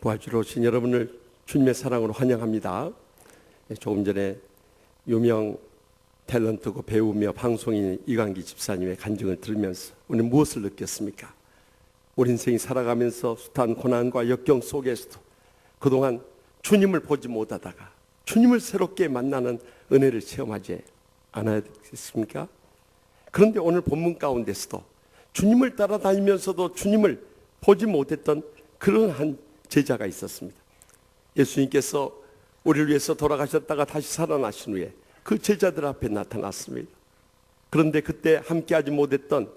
부활주로 오신 여러분을 주님의 사랑으로 환영합니다. 조금 전에 유명 탤런트고 배우며 방송인 이광기 집사님의 간증을 들으면서 우리는 무엇을 느꼈습니까? 우리 인생이 살아가면서 숱한 고난과 역경 속에서도 그동안 주님을 보지 못하다가 주님을 새롭게 만나는 은혜를 체험하지 않았습니까? 그런데 오늘 본문 가운데서도 주님을 따라다니면서도 주님을 보지 못했던 그런 한 제자가 있었습니다. 예수님께서 우리를 위해서 돌아가셨다가 다시 살아나신 후에 그 제자들 앞에 나타났습니다. 그런데 그때 함께하지 못했던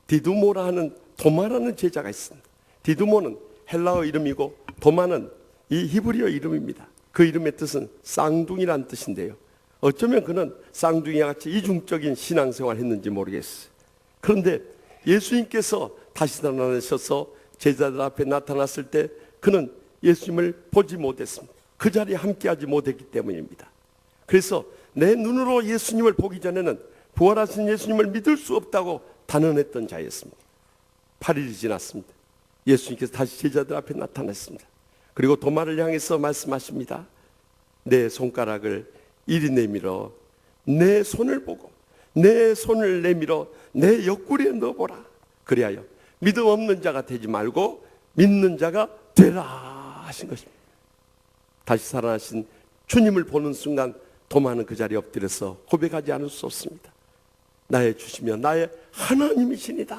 디두모라 하는 도마라는 제자가 있습니다. 디두모는 헬라어 이름이고 도마는 이 히브리어 이름입니다. 그 이름의 뜻은 쌍둥이란 뜻인데요, 어쩌면 그는 쌍둥이와 같이 이중적인 신앙생활을 했는지 모르겠어요. 그런데 예수님께서 다시 살아나셔서 제자들 앞에 나타났을 때 그는 예수님을 보지 못했습니다. 그 자리에 함께하지 못했기 때문입니다. 그래서 내 눈으로 예수님을 보기 전에는 부활하신 예수님을 믿을 수 없다고 단언했던 자였습니다. 8일이 지났습니다. 예수님께서 다시 제자들 앞에 나타났습니다. 그리고 도마를 향해서 말씀하십니다. 내 손가락을 이리 내밀어 내 손을 보고 내 손을 내밀어 내 옆구리에 넣어보라. 그리하여 믿음 없는 자가 되지 말고 믿는 자가 되라 하신 것입니다. 다시 살아나신 주님을 보는 순간 도마는 그 자리에 엎드려서 고백하지 않을 수 없습니다. 나의 주시며 나의 하나님이시니다.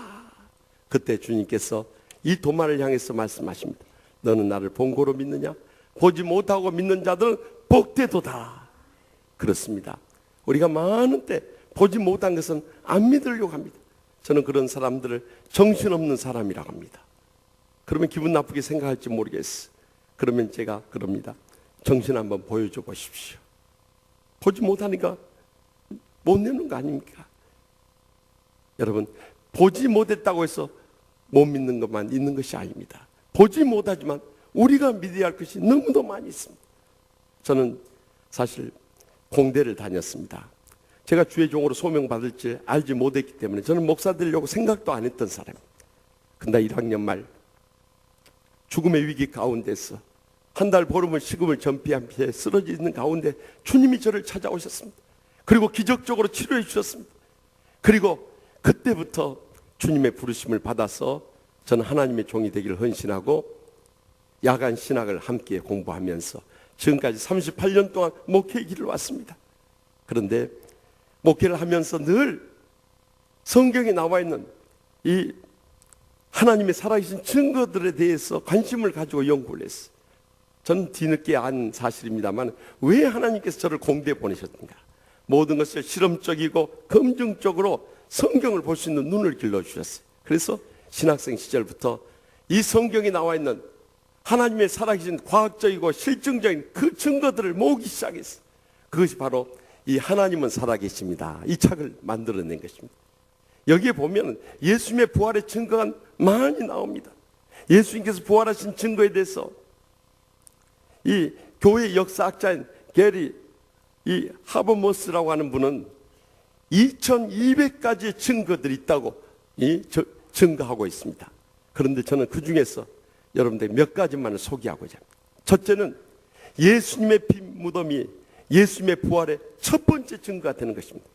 그때 주님께서 이 도마를 향해서 말씀하십니다. 너는 나를 본고로 믿느냐? 보지 못하고 믿는 자들은 복되도다. 그렇습니다. 우리가 많은 때 보지 못한 것은 안 믿으려고 합니다. 저는 그런 사람들을 정신없는 사람이라고 합니다. 그러면 기분 나쁘게 생각할지 모르겠어요. 그러면 제가 그럽니다. 정신 한번 보여줘 보십시오. 보지 못하니까 못 내는 거 아닙니까? 여러분, 보지 못했다고 해서 못 믿는 것만 있는 것이 아닙니다. 보지 못하지만 우리가 믿어야 할 것이 너무도 많이 있습니다. 저는 사실 공대를 다녔습니다. 제가 주의 종으로 소명받을 줄 알지 못했기 때문에 저는 목사 되려고 생각도 안 했던 사람입니다. 근데 1학년 말 죽음의 위기 가운데서 한 달 보름을 식음을 전폐한 피에 쓰러지는 가운데 주님이 저를 찾아오셨습니다. 그리고 기적적으로 치료해 주셨습니다. 그리고 그때부터 주님의 부르심을 받아서 저는 하나님의 종이 되기를 헌신하고 야간 신학을 함께 공부하면서 지금까지 38년 동안 목회의 길을 왔습니다. 그런데 목회를 하면서 늘 성경에 나와 있는 이 하나님의 살아계신 증거들에 대해서 관심을 가지고 연구를 했어요. 저는 뒤늦게 안 사실입니다만 왜 하나님께서 저를 공대에 보내셨던가? 모든 것을 실험적이고 검증적으로 성경을 볼 수 있는 눈을 길러주셨어요. 그래서 신학생 시절부터 이 성경에 나와 있는 하나님의 살아계신 과학적이고 실증적인 그 증거들을 모으기 시작했어요. 그것이 바로 이 하나님은 살아계십니다, 이 책을 만들어낸 것입니다. 여기에 보면 예수님의 부활의 증거가 많이 나옵니다. 예수님께서 부활하신 증거에 대해서 이 교회 역사학자인 게리 이 하버머스라고 하는 분은 2200가지의 증거들이 있다고 증거하고 있습니다. 그런데 저는 그 중에서 여러분들 몇 가지만을 소개하고자 합니다. 첫째는 예수님의 피 무덤이 예수님의 부활의 첫 번째 증거가 되는 것입니다.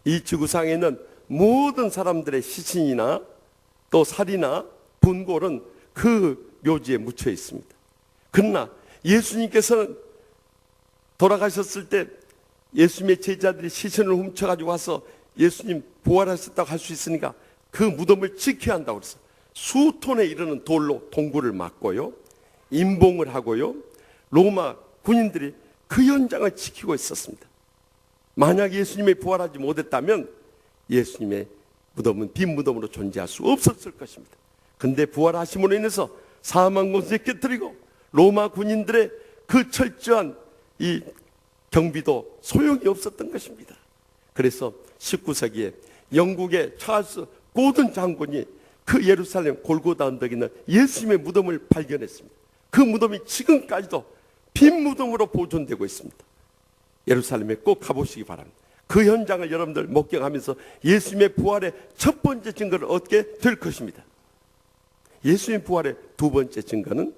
이 지구상에 있는 모든 사람들의 시신이나 또 살이나 분골은 그 묘지에 묻혀 있습니다. 그러나 예수님께서는 돌아가셨을 때 예수님의 제자들이 시신을 훔쳐가지고 와서 예수님 부활하셨다고 할 수 있으니까 그 무덤을 지켜야 한다고 그래서 수톤에 이르는 돌로 동굴을 막고요, 임봉을 하고요, 로마 군인들이 그 현장을 지키고 있었습니다. 만약 예수님이 부활하지 못했다면 예수님의 무덤은 빈 무덤으로 존재할 수 없었을 것입니다. 근데 부활하심으로 인해서 사망 권세를 깨뜨리고 로마 군인들의 그 철저한 이 경비도 소용이 없었던 것입니다. 그래서 19세기에 영국의 찰스 고든 장군이 그 예루살렘 골고다 언덕에 있는 예수님의 무덤을 발견했습니다. 그 무덤이 지금까지도 빈 무덤으로 보존되고 있습니다. 예루살렘에 꼭 가보시기 바랍니다. 그 현장을 여러분들 목격하면서 예수님의 부활의 첫 번째 증거를 얻게 될 것입니다. 예수님 부활의 두 번째 증거는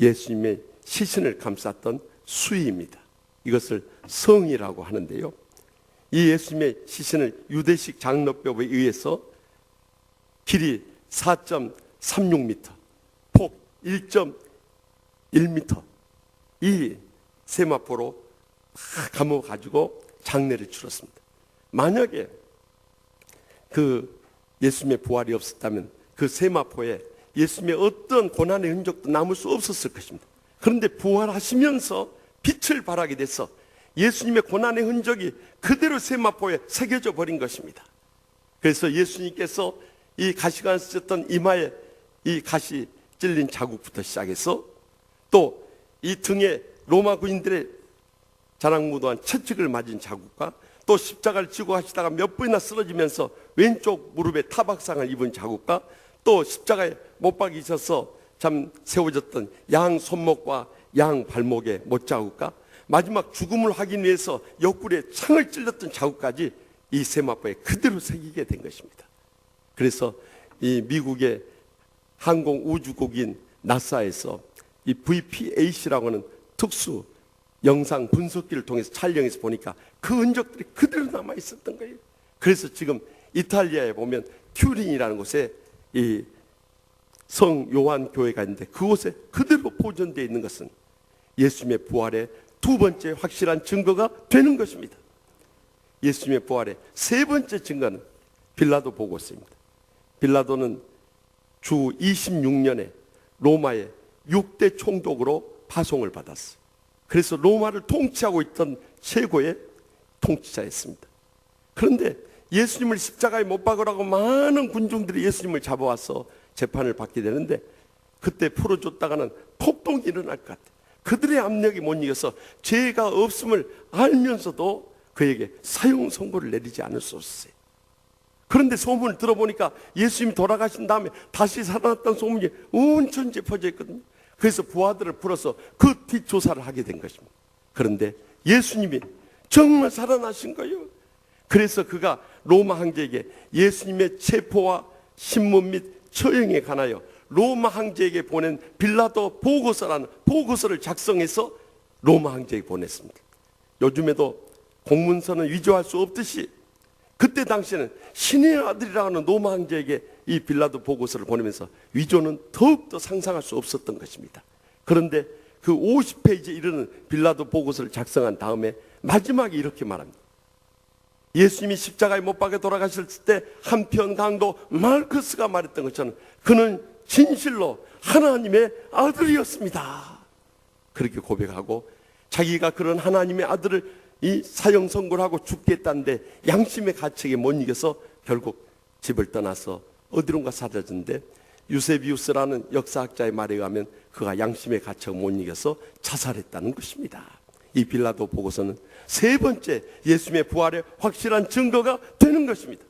예수님의 시신을 감쌌던 수위입니다. 이것을 성이라고 하는데요. 이 예수님의 시신을 유대식 장로법에 의해서 길이 4.36m, 폭 1.1m 이 세마포로 감아가지고 장례를 치렀습니다. 만약에 그 예수님의 부활이 없었다면 그 세마포에 예수님의 어떤 고난의 흔적도 남을 수 없었을 것입니다. 그런데 부활하시면서 빛을 발하게 돼서 예수님의 고난의 흔적이 그대로 세마포에 새겨져 버린 것입니다. 그래서 예수님께서 이 가시관 쓰셨던 이마에 이 가시 찔린 자국부터 시작해서 또 이 등에 로마 군인들의 자랑무도한 채찍을 맞은 자국과 또 십자가를 지고 하시다가 몇 번이나 쓰러지면서 왼쪽 무릎에 타박상을 입은 자국과 또 십자가에 못 박이셔서 참 세워졌던 양 손목과 양 발목의 못자국과 마지막 죽음을 하기 위해서 옆구리에 창을 찔렀던 자국까지 이 세마포에 그대로 새기게 된 것입니다. 그래서 이 미국의 항공우주국인 나사에서 이 VPAC라고 하는 특수 영상 분석기를 통해서 촬영해서 보니까 그 흔적들이 그대로 남아 있었던 거예요. 그래서 지금 이탈리아에 보면 튜린이라는 곳에 이 성 요한 교회가 있는데 그곳에 그대로 보존되어 있는 것은 예수님의 부활의 두 번째 확실한 증거가 되는 것입니다. 예수님의 부활의 세 번째 증거는 빌라도 보고서입니다. 빌라도는 주 26년에 로마의 6대 총독으로 파송을 받았어요. 그래서 로마를 통치하고 있던 최고의 통치자였습니다. 그런데 예수님을 십자가에 못 박으라고 많은 군중들이 예수님을 잡아와서 재판을 받게 되는데 그때 풀어줬다가는 폭동이 일어날 것 같아요. 그들의 압력이 못 이겨서 죄가 없음을 알면서도 그에게 사형 선고를 내리지 않을 수 없었어요. 그런데 소문을 들어보니까 예수님이 돌아가신 다음에 다시 살아났다는 소문이 온 천지에 퍼져 있거든요. 그래서 부하들을 불러서 그 뒷조사를 하게 된 것입니다. 그런데 예수님이 정말 살아나신 거예요. 그래서 그가 로마 황제에게 예수님의 체포와 신문 및 처형에 관하여 로마 황제에게 보낸 빌라도 보고서라는 보고서를 작성해서 로마 황제에게 보냈습니다. 요즘에도 공문서는 위조할 수 없듯이 그때 당시에는 신의 아들이라고 하는 로마 황제에게 이 빌라도 보고서를 보내면서 위조는 더욱더 상상할 수 없었던 것입니다. 그런데 그 50페이지에 이르는 빌라도 보고서를 작성한 다음에 마지막에 이렇게 말합니다. 예수님이 십자가에 못 박혀 돌아가실 때 한편 강도 마르크스가 말했던 것처럼 그는 진실로 하나님의 아들이었습니다. 그렇게 고백하고 자기가 그런 하나님의 아들을 이 사형 선고를 하고 죽겠다는데 양심의 가책에 못 이겨서 결국 집을 떠나서 어디론가 사라졌는데 유세비우스라는 역사학자의 말에 의하면 그가 양심의 가책을 못 이겨서 자살했다는 것입니다. 이 빌라도 보고서는 세 번째 예수님의 부활의 확실한 증거가 되는 것입니다.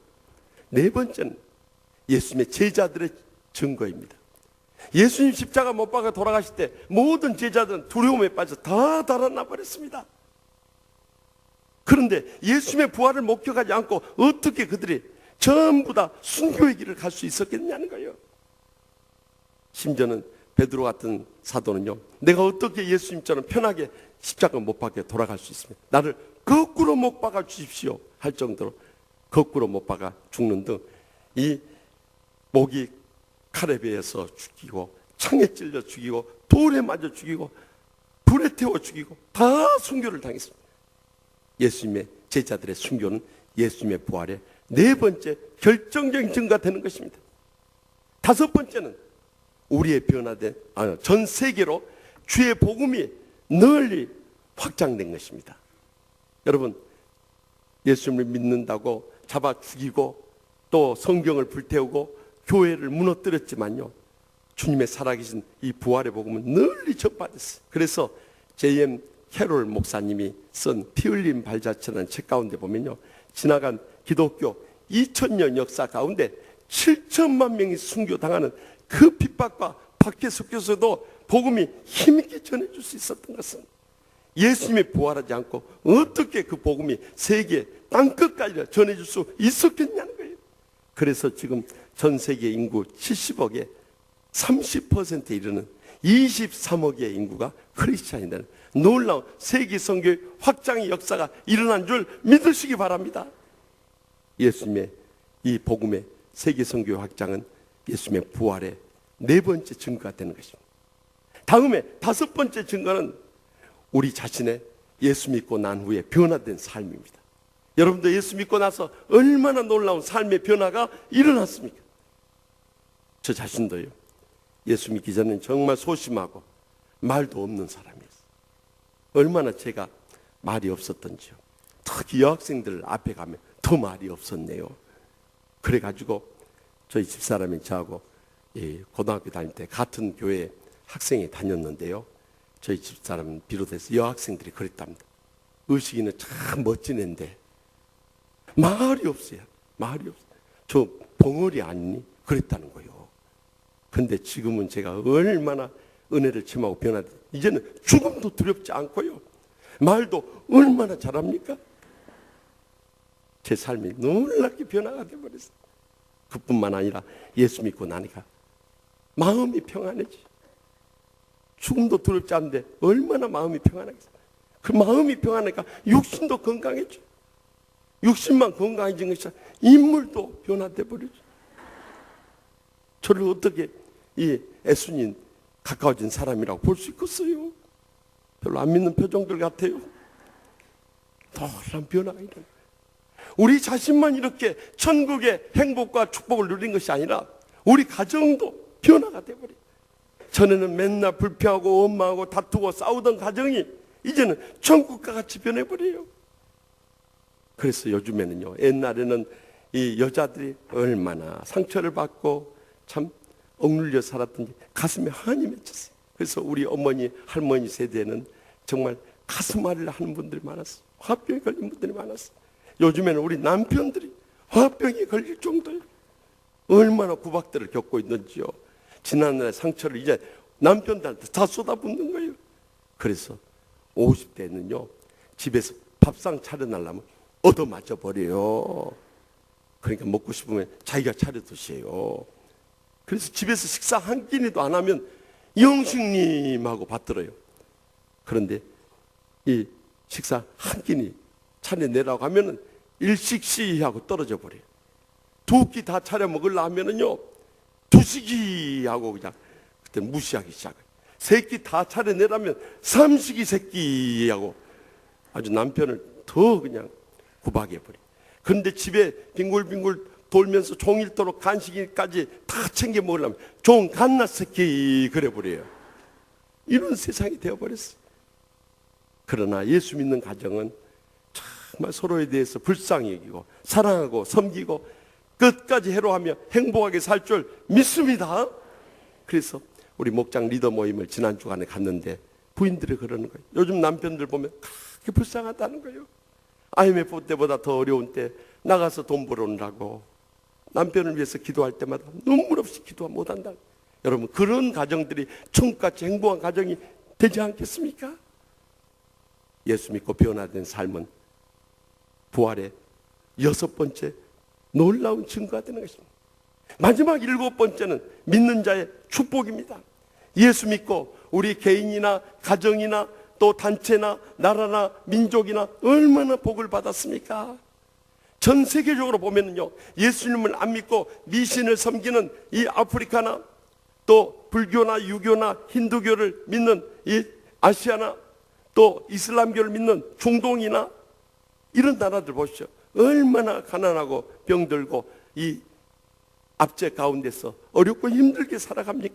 네 번째는 예수님의 제자들의 증거입니다. 예수님 십자가 못 박아 돌아가실 때 모든 제자들은 두려움에 빠져 다 달아나 버렸습니다. 그런데 예수님의 부활을 목격하지 않고 어떻게 그들이 전부 다 순교의 길을 갈 수 있었겠냐는 거예요. 심지어는 베드로 같은 사도는요, 내가 어떻게 예수님처럼 편하게 십자가 못 박혀 돌아갈 수 있습니까? 나를 거꾸로 못 박아 주십시오 할 정도로 거꾸로 못 박아 죽는 등 이 목이 칼에 베어서 죽이고 창에 찔려 죽이고 돌에 맞아 죽이고 불에 태워 죽이고 다 순교를 당했습니다. 예수님의 제자들의 순교는 예수님의 부활의 네 번째 결정적인 증거가 되는 것입니다. 다섯 번째는 우리의 변화된 전 세계로 주의 복음이 널리 확장된 것입니다. 여러분, 예수님을 믿는다고 잡아 죽이고 또 성경을 불태우고 교회를 무너뜨렸지만요, 주님의 살아계신 이 부활의 복음은 널리 전파됐어요. 그래서 J.M. 캐롤 목사님이 쓴 피 흘린 발자취라는 책 가운데 보면요, 지나간 기독교 2000년 역사 가운데 7천만 명이 순교당하는 그 핍박과 박해 속에서도 복음이 힘있게 전해줄 수 있었던 것은 예수님이 부활하지 않고 어떻게 그 복음이 세계 땅끝까지 전해줄 수 있었겠냐는 거예요. 그래서 지금 전 세계 인구 70억의 30%에 이르는 23억의 인구가 크리스찬이 되는 놀라운 세계 선교의 확장의 역사가 일어난 줄 믿으시기 바랍니다. 예수님의 이 복음의 세계 선교의 확장은 예수님의 부활의 네 번째 증거가 되는 것입니다. 다음에 다섯 번째 증거는 우리 자신의 예수 믿고 난 후에 변화된 삶입니다. 여러분도 예수 믿고 나서 얼마나 놀라운 삶의 변화가 일어났습니까? 저 자신도요, 예수 믿기 전에는 정말 소심하고 말도 없는 사람이었어요. 얼마나 제가 말이 없었던지요. 특히 여학생들 앞에 가면 더 말이 없었네요. 그래가지고 저희 집사람이 저하고 고등학교 다닐 때 같은 교회 학생이 다녔는데요, 저희 집사람 비롯해서 여학생들이 그랬답니다. 의식이는 참 멋진 애인데 말이 없어요. 말이 없어요. 저 벙어리 아니니? 그랬다는 거예요. 근데 지금은 제가 얼마나 은혜를 체험하고 변화돼, 이제는 죽음도 두렵지 않고요, 말도 얼마나 잘합니까? 제 삶이 놀랍게 변화가 되어버렸어요. 그뿐만 아니라 예수 믿고 나니까 마음이 평안해지. 죽음도 두렵지 않은데 얼마나 마음이 평안하겠어요. 그 마음이 평안하니까 육신도 건강해져. 육신만 건강해진 것이 아니라 인물도 변화돼 버리죠. 저를 어떻게 이 애순인 가까워진 사람이라고 볼 수 있겠어요? 별로 안 믿는 표정들 같아요. 놀라운 변화가 일어나요. 우리 자신만 이렇게 천국의 행복과 축복을 누린 것이 아니라 우리 가정도 변화가 돼버려요. 전에는 맨날 불평하고 엄마하고 다투고 싸우던 가정이 이제는 천국과 같이 변해버려요. 그래서 요즘에는요, 옛날에는 이 여자들이 얼마나 상처를 받고 참 억눌려 살았던지 가슴에 한이 맺혔어요. 그래서 우리 어머니 할머니 세대는 정말 가슴앓이를 하는 분들이 많았어요. 화병에 걸린 분들이 많았어요. 요즘에는 우리 남편들이 화병에 걸릴 정도예요. 얼마나 구박들을 겪고 있는지요. 지난날의 상처를 이제 남편들한테 다 쏟아붓는 거예요. 그래서 50대는요, 집에서 밥상 차려달라면 얻어맞아 버려요. 그러니까 먹고 싶으면 자기가 차려 드세요. 그래서 집에서 식사 한 끼니도 안 하면 영식님하고 받들어요. 그런데 이 식사 한 끼니 차려내라고 하면은 일식시하고 떨어져 버려요. 두 끼 다 차려 먹으려 하면은요, 두식이 하고 그냥 그때 무시하기 시작해요. 세 끼 다 차려내라면 삼식이 새끼하고 아주 남편을 더 그냥 구박해 버려요. 그런데 집에 빙글빙글 돌면서 종일토록 간식까지 다 챙겨 먹으려면 종 갓나 새끼 그래 버려요. 이런 세상이 되어버렸어요. 그러나 예수 믿는 가정은 정말 서로에 대해서 불쌍히 여기고 사랑하고 섬기고 끝까지 해로하며 행복하게 살 줄 믿습니다. 그래서 우리 목장 리더 모임을 지난 주간에 갔는데 부인들이 그러는 거예요. 요즘 남편들 보면 그렇게 불쌍하다는 거예요. IMF 때보다 더 어려운 때 나가서 돈 벌어오느라고 남편을 위해서 기도할 때마다 눈물 없이 기도 못한다. 여러분, 그런 가정들이 천국같이 행복한 가정이 되지 않겠습니까? 예수 믿고 변화된 삶은 부활의 여섯 번째 놀라운 증거가 되는 것입니다. 마지막 일곱 번째는 믿는 자의 축복입니다. 예수 믿고 우리 개인이나 가정이나 또 단체나 나라나 민족이나 얼마나 복을 받았습니까? 전 세계적으로 보면요, 예수님을 안 믿고 미신을 섬기는 이 아프리카나 또 불교나 유교나 힌두교를 믿는 이 아시아나 또 이슬람교를 믿는 중동이나 이런 나라들 보시죠. 얼마나 가난하고 병들고 이 압제 가운데서 어렵고 힘들게 살아갑니까?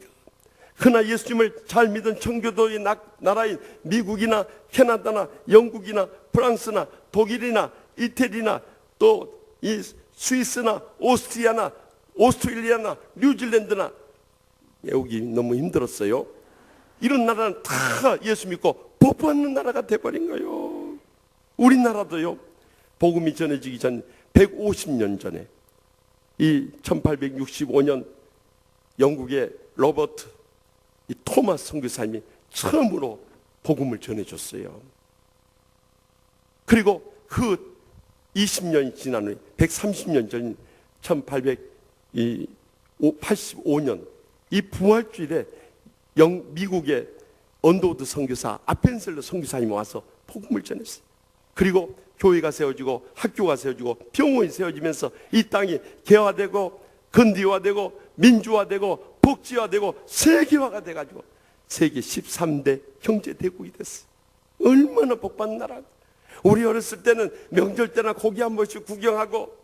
그러나 예수님을 잘 믿은 청교도의 나라인 미국이나 캐나다나 영국이나 프랑스나 독일이나 이태리나 또 이 스위스나 오스트리아나 오스트레일리아나 뉴질랜드나 외우기 너무 힘들었어요. 이런 나라는 다 예수 믿고 복 받는 나라가 돼버린 거예요. 우리나라도요, 복음이 전해지기 전 150년 전에 이 1865년 영국의 로버트 이 토마스 선교사님이 처음으로 복음을 전해줬어요. 그리고 그 20년이 지난 후에 130년 전인 1885년 이 부활주일에 미국의 언더우드 선교사 아펜셀러 선교사님이 와서 복음을 전했어요. 그리고 교회가 세워지고 학교가 세워지고 병원이 세워지면서 이 땅이 개화되고 근대화되고 민주화되고 복지화되고 세계화가 돼가지고 세계 13대 경제대국이 됐어요. 얼마나 복받는 나라. 우리 어렸을 때는 명절 때나 고기 한 번씩 구경하고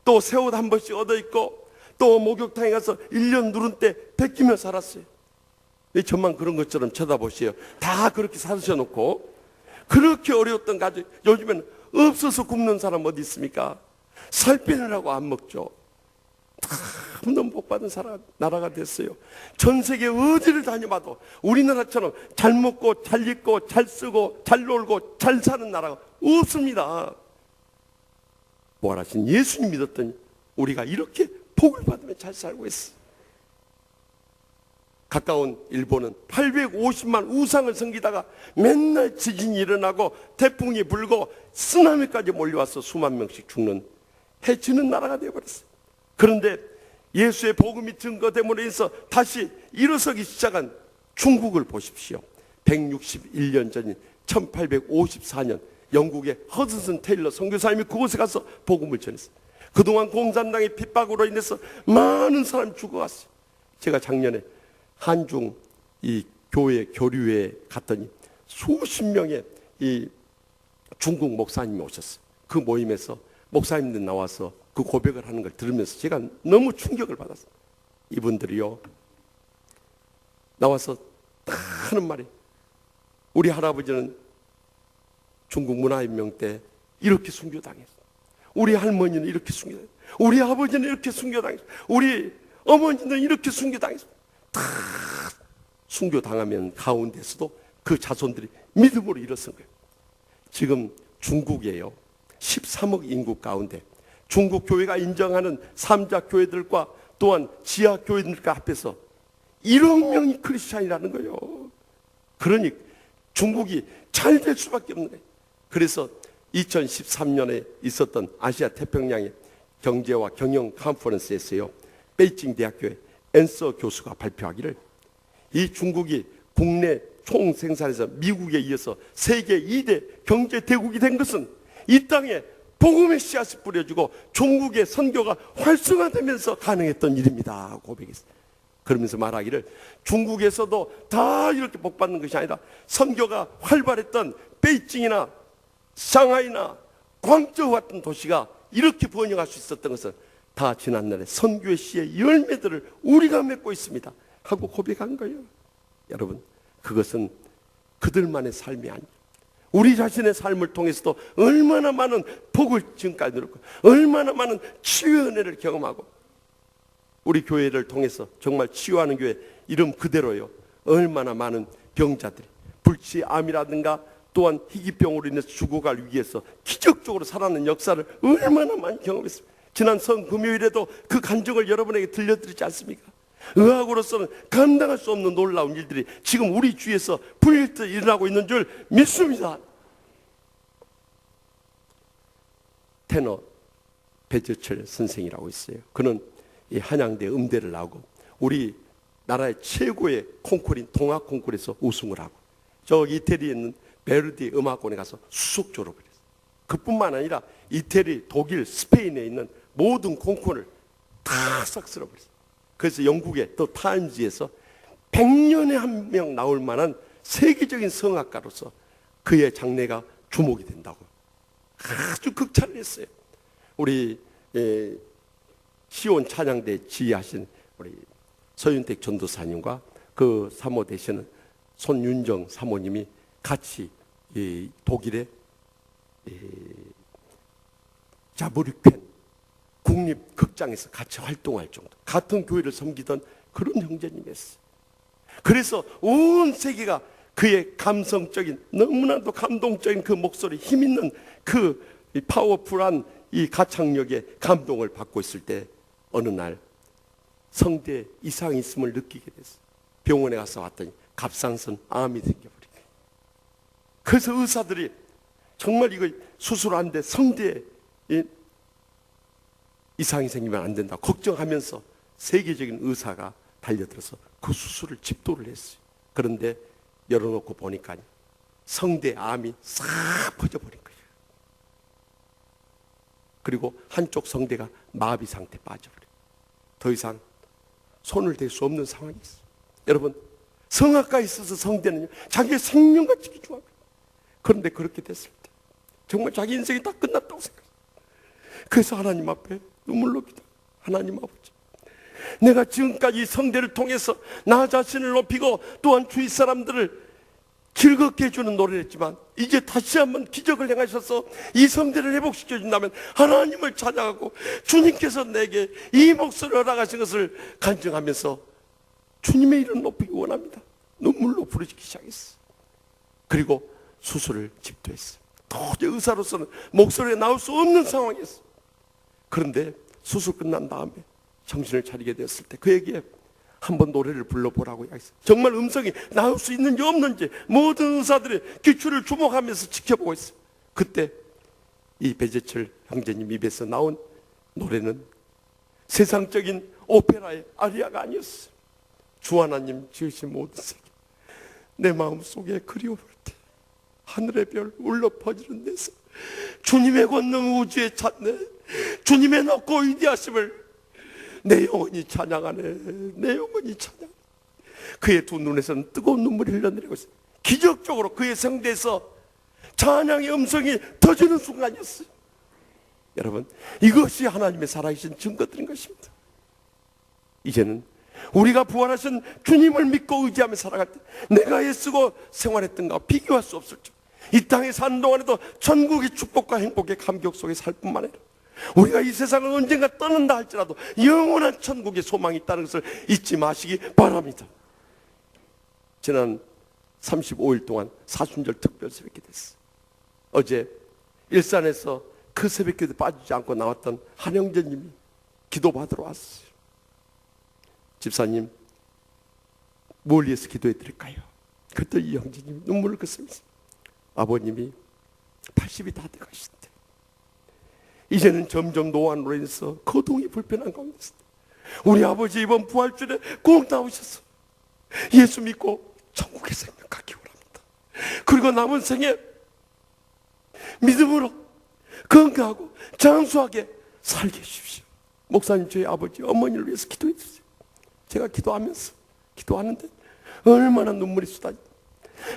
또 새 옷 한 번씩 얻어 입고 또 목욕탕에 가서 1년 누른 때 베끼며 살았어요. 저만 그런 것처럼 쳐다보세요. 다 그렇게 사주셔놓고 그렇게 어려웠던 가족, 요즘에는 없어서 굶는 사람 어디 있습니까? 살 빼느라고 안 먹죠. 다 너무 복받은 나라가 됐어요. 전 세계 어디를 다녀봐도 우리나라처럼 잘 먹고 잘 입고 잘 쓰고 잘 놀고 잘 사는 나라가 없습니다. 부활하신 예수님 믿었더니 우리가 이렇게 복을 받으며 잘 살고 있어. 가까운 일본은 850만 우상을 섬기다가 맨날 지진이 일어나고 태풍이 불고 쓰나미까지 몰려와서 수만 명씩 죽는 해치는 나라가 되어버렸어요. 그런데 예수의 복음이 증거됨으로 인해서 다시 일어서기 시작한 중국을 보십시오. 161년 전인 1854년 영국의 허드슨 테일러 선교사님이 그곳에 가서 복음을 전했어요. 그동안 공산당의 핍박으로 인해서 많은 사람이 죽어갔어요. 제가 작년에 한중 이 교회 교류회에 갔더니 수십 명의 이 중국 목사님이 오셨어요. 그 모임에서 목사님들 나와서 그 고백을 하는 걸 들으면서 제가 너무 충격을 받았어요. 이분들이요 나와서 다 하는 말이, 우리 할아버지는 중국 문화혁명 때 이렇게 순교당했어요. 우리 할머니는 이렇게 순교당했어요. 우리 아버지는 이렇게 순교당했어요. 우리 어머니는 이렇게 순교당했어요. 다 순교당하면 가운데서도 그 자손들이 믿음으로 일어선 거예요. 지금 중국이에요. 13억 인구 가운데 중국 교회가 인정하는 3자 교회들과 또한 지하 교회들과 합해서 1억 명이 크리스찬이라는 거예요. 그러니 중국이 잘 될 수밖에 없는 거예요. 그래서 2013년에 있었던 아시아 태평양의 경제와 경영 컨퍼런스에서요, 베이징 대학교의 앤서 교수가 발표하기를 이 중국이 국내 총생산에서 미국에 이어서 세계 2대 경제 대국이 된 것은 이 땅에 복음의 씨앗이 뿌려지고 중국의 선교가 활성화되면서 가능했던 일입니다 고백했어요. 그러면서 말하기를 중국에서도 다 이렇게 복받는 것이 아니라 선교가 활발했던 베이징이나 상하이나 광저우 같은 도시가 이렇게 번영할 수 있었던 것은 다 지난날의 선교의 씨의 열매들을 우리가 맺고 있습니다 하고 고백한 거예요. 여러분, 그것은 그들만의 삶이 아니에요. 우리 자신의 삶을 통해서도 얼마나 많은 복을 지금까지 누렸고 얼마나 많은 치유의 은혜를 경험하고, 우리 교회를 통해서 정말 치유하는 교회 이름 그대로요, 얼마나 많은 병자들이 불치암이라든가 또한 희귀병으로 인해서 죽어갈 위기에서 기적적으로 살아나는 역사를 얼마나 많이 경험했습니다. 지난 성금요일에도 그 간증을 여러분에게 들려드리지 않습니까? 의학으로서는 감당할 수 없는 놀라운 일들이 지금 우리 주위에서 불일듯 일어나고 있는 줄 믿습니다. 테너 배재철 선생이라고 있어요. 그는 이 한양대 음대를 나오고 우리 나라의 최고의 콩쿠르인 동학 콩쿠르에서 우승을 하고 저 이태리에 있는 베르디 음악원에 가서 수석 졸업을 했어요. 그뿐만 아니라 이태리, 독일, 스페인에 있는 모든 콩쿠르를 다 싹 쓸어버렸어요. 그래서 영국의 더 타임즈에서 100년에 한 명 나올 만한 세계적인 성악가로서 그의 장래가 주목이 된다고 아주 극찬을 했어요. 우리 시온 찬양대 지휘하신 우리 서윤택 전도사님과 그 사모 되시는 손윤정 사모님이 같이 독일의 자브리켄 국립극장에서 같이 활동할 정도, 같은 교회를 섬기던 그런 형제님이었어요. 그래서 온 세계가 그의 감성적인 너무나도 감동적인 그 목소리, 힘있는 그 파워풀한 이 가창력에 감동을 받고 있을 때 어느 날 성대에 이상이 있음을 느끼게 됐어요. 병원에 가서 왔더니 갑상선 암이 생겨버린 거예요. 그래서 의사들이 정말 이거 수술하는데 성대에 이상이 생기면 안 된다 걱정하면서 세계적인 의사가 달려들어서 그 수술을 집도를 했어요. 그런데 열어놓고 보니까 성대 암이 싹 퍼져버린 거예요. 그리고 한쪽 성대가 마비 상태에 빠져버려요. 더 이상 손을 댈 수 없는 상황이 있어요. 여러분, 성악가에 있어서 성대는 자기의 생명같이 귀중한 거예요. 그런데 그렇게 됐을 때 정말 자기 인생이 다 끝났다고 생각해요. 그래서 하나님 앞에 눈물로 기도. 하나님 아버지, 내가 지금까지 성대를 통해서 나 자신을 높이고 또한 주위 사람들을 즐겁게 해주는 노래를 했지만 이제 다시 한번 기적을 행하셔서 이 성대를 회복시켜 준다면 하나님을 찬양하고 주님께서 내게 이 목소리를 허락하신 것을 간증하면서 주님의 이름 높이기 원합니다. 눈물로 부르짖기 시작했어요. 그리고 수술을 집도했어요. 도저히 의사로서는 목소리가 나올 수 없는 상황이었어요. 그런데 수술 끝난 다음에 정신을 차리게 되었을 때 그에게 한번 노래를 불러보라고 이야기했어요. 정말 음성이 나올 수 있는지 없는지 모든 의사들의 귀추를 주목하면서 지켜보고 있어요. 그때 이 배재철 형제님 입에서 나온 노래는 세상적인 오페라의 아리아가 아니었어요. 주 하나님 지으신 모든 세계, 내 마음속에 그리워볼 때 하늘의 별 울려 퍼지는 데서 주님의 권능 우주에 찾네. 주님의 높고 위대하심을 내 영혼이 찬양하네. 내 영혼이 찬양. 그의 두 눈에서는 뜨거운 눈물이 흘러내리고 있어요. 기적적으로 그의 성대에서 찬양의 음성이 터지는 순간이었어요. 여러분, 이것이 하나님의 살아계신 증거들인 것입니다. 이제는 우리가 부활하신 주님을 믿고 의지하며 살아갈 때 내가 애쓰고 생활했던가 비교할 수 없을 줄, 이 땅에 사는 동안에도 천국의 축복과 행복의 감격 속에 살 뿐만 아니라 우리가 이 세상을 언젠가 떠난다 할지라도 영원한 천국의 소망이 있다는 것을 잊지 마시기 바랍니다. 지난 35일 동안 사순절 특별 새벽기 됐어요. 어제 일산에서 그 새벽기도 빠지지 않고 나왔던 한영재님이 기도받으러 왔어요. 집사님, 뭘 위해서 기도해 드릴까요? 그때 이 형제님이 눈물을 긋으면서 아버님이 80이 다 돼가신대. 이제는 점점 노안으로 인해서 거동이 불편한 가운데 있습니다. 우리 아버지 이번 부활주일에 꼭 나오셔서 예수 믿고 천국에 생명하기 원합니다. 그리고 남은 생에 믿음으로 건강하고 장수하게 살게 해주십시오. 목사님, 저희 아버지 어머니를 위해서 기도해 주세요. 제가 기도하는데 얼마나 눈물이 쏟아집니다.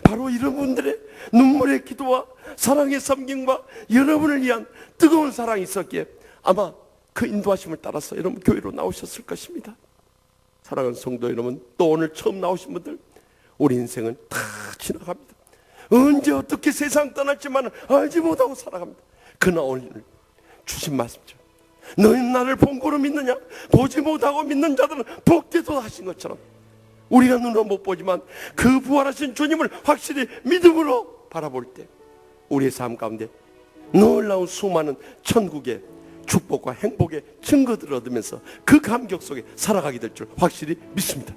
바로 이런 분들의 눈물의 기도와 사랑의 섬김과 여러분을 위한 뜨거운 사랑이 있었기에 아마 그 인도하심을 따라서 여러분 교회로 나오셨을 것입니다. 사랑하는 성도 여러분, 또 오늘 처음 나오신 분들, 우리 인생은 다 지나갑니다. 언제 어떻게 세상 떠날지만 알지 못하고 살아갑니다. 그러나 오늘 주신 말씀처럼 너희는 나를 본고로 믿느냐? 보지 못하고 믿는 자들은 복되도다 하신 것처럼 우리가 눈으로 못 보지만 그 부활하신 주님을 확실히 믿음으로 바라볼 때 우리의 삶 가운데 놀라운 수많은 천국의 축복과 행복의 증거들을 얻으면서 그 감격 속에 살아가게 될 줄 확실히 믿습니다.